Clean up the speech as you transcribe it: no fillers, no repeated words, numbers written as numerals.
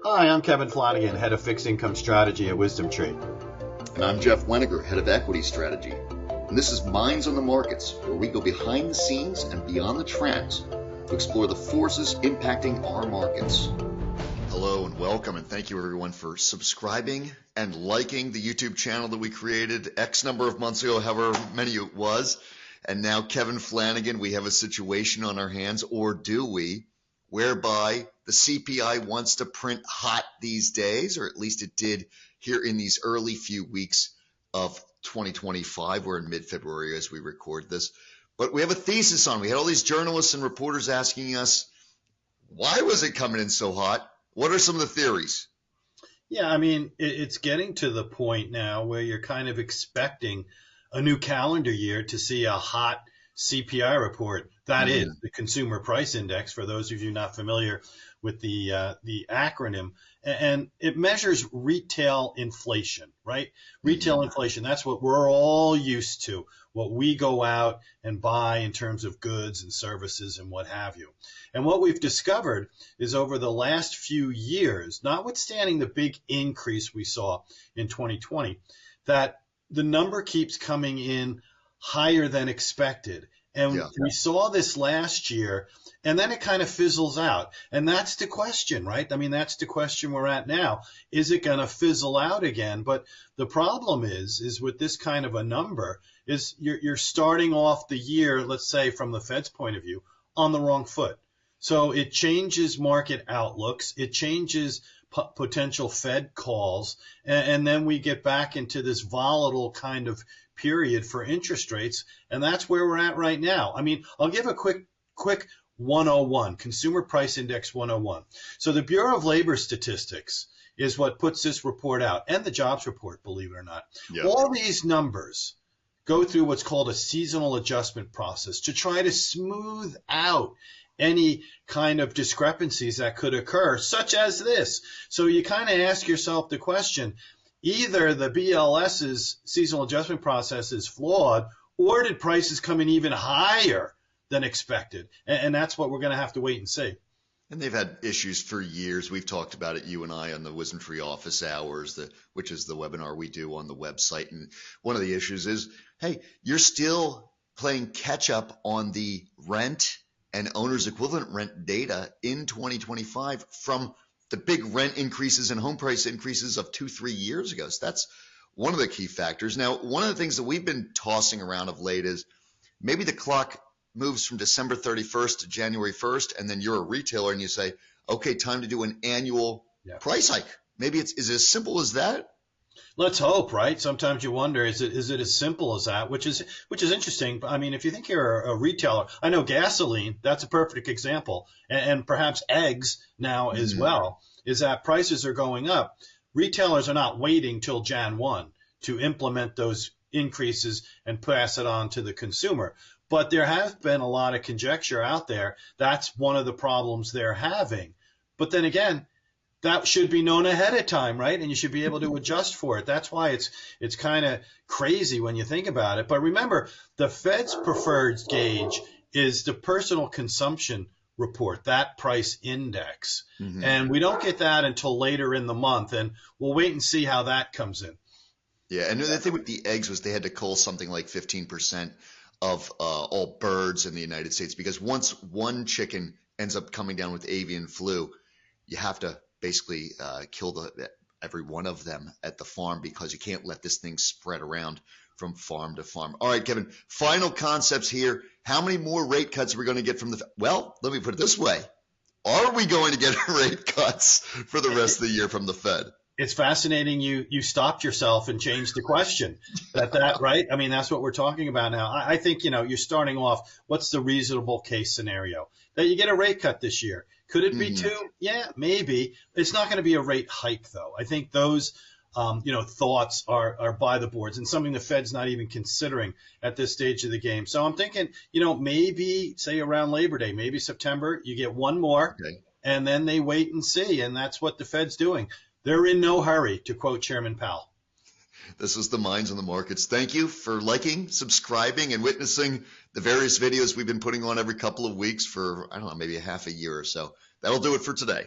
Hi, I'm Kevin Flanagan, Head of Fixed Income Strategy at Wisdom Tree. And I'm Jeff Weniger, Head of Equity Strategy. And this is Minds on the Markets, where we go behind the scenes and beyond the trends to explore the forces impacting our markets. Hello and welcome, and thank you everyone for subscribing and liking the YouTube channel that we created X number of months ago, however many it was. And now Kevin Flanagan, we have a situation on our hands, or do we, whereby the CPI wants to print hot these days, or at least it did here in these early few weeks of 2025. We're in mid-February as we record this. But we have a thesis on. We had all these journalists and reporters asking us, why was it coming in so hot? What are some of the theories? Yeah, I mean, it's getting to the point now where you're kind of expecting a new calendar year to see a hot CPI report. That is the Consumer Price Index, for those of you not familiar with the acronym. And it measures retail inflation, right? Retail inflation, that's what we're all used to, what we go out and buy in terms of goods and services and what have you. And what we've discovered is over the last few years, notwithstanding the big increase we saw in 2020, that the number keeps coming in higher than expected. And we saw this last year, and then it kind of fizzles out. And that's the question, right? I mean, that's the question we're at now. Is it going to fizzle out again? But the problem is with this kind of a number, is you're starting off the year, let's say from the Fed's point of view, on the wrong foot. So it changes market outlooks. It changes potential Fed calls. And then we get back into this volatile kind of period for interest rates. And that's where we're at right now. I mean, I'll give a quick 101, Consumer Price Index 101. So the Bureau of Labor Statistics is what puts this report out, and the jobs report, believe it or not. Yep. All these numbers go through what's called a seasonal adjustment process to try to smooth out any kind of discrepancies that could occur, such as this. So you kind of ask yourself the question, either the BLS's seasonal adjustment process is flawed, or did prices come in even higher than expected? And that's what we're going to have to wait and see. And they've had issues for years. We've talked about it, you and I, on the Wisdom Tree Office Hours, which is the webinar we do on the website. And one of the issues is, hey, you're still playing catch up on the rent and owner's equivalent rent data in 2025 from the big rent increases and home price increases of 2-3 years ago. So that's one of the key factors. Now, one of the things that we've been tossing around of late is maybe the clock moves from December 31st to January 1st, and then you're a retailer and you say, okay, time to do an annual price hike. Maybe is it as simple as that? Let's hope, right? Sometimes you wonder, is it as simple as that? Which is interesting. I mean, if you think you're a retailer, I know gasoline, that's a perfect example, and perhaps eggs now as well, is that prices are going up. Retailers are not waiting till Jan 1 to implement those increases and pass it on to the consumer. But there has been a lot of conjecture out there. That's one of the problems they're having. But then again, that should be known ahead of time, right? And you should be able to adjust for it. That's why it's kind of crazy when you think about it. But remember, the Fed's preferred gauge is the personal consumption report, that price index. And we don't get that until later in the month. And we'll wait and see how that comes in. Yeah, and the thing with the eggs was they had to cull something like 15% of all birds in the United States, because once one chicken ends up coming down with avian flu, you have to basically kill every one of them at the farm, because you can't let this thing spread around from farm to farm. All right, Kevin, final concepts here. How many more rate cuts are we going to get from the – well, let me put it this way. Are we going to get rate cuts for the rest of the year from the Fed? It's fascinating you stopped yourself and changed the question. That right? I mean, that's what we're talking about now. I think, you're starting off, what's the reasonable case scenario? That you get a rate cut this year. Could it be 2? Yeah, maybe. It's not going to be a rate hike, though. I think those thoughts are by the boards, and something the Fed's not even considering at this stage of the game. So I'm thinking, maybe, say, around Labor Day, maybe September, you get one more, and then they wait and see, and that's what the Fed's doing. They're in no hurry, to quote Chairman Powell. This is the Minds on the Markets. Thank you for liking, subscribing, and witnessing the various videos we've been putting on every couple of weeks for, I don't know, maybe a half a year or so. That'll do it for today.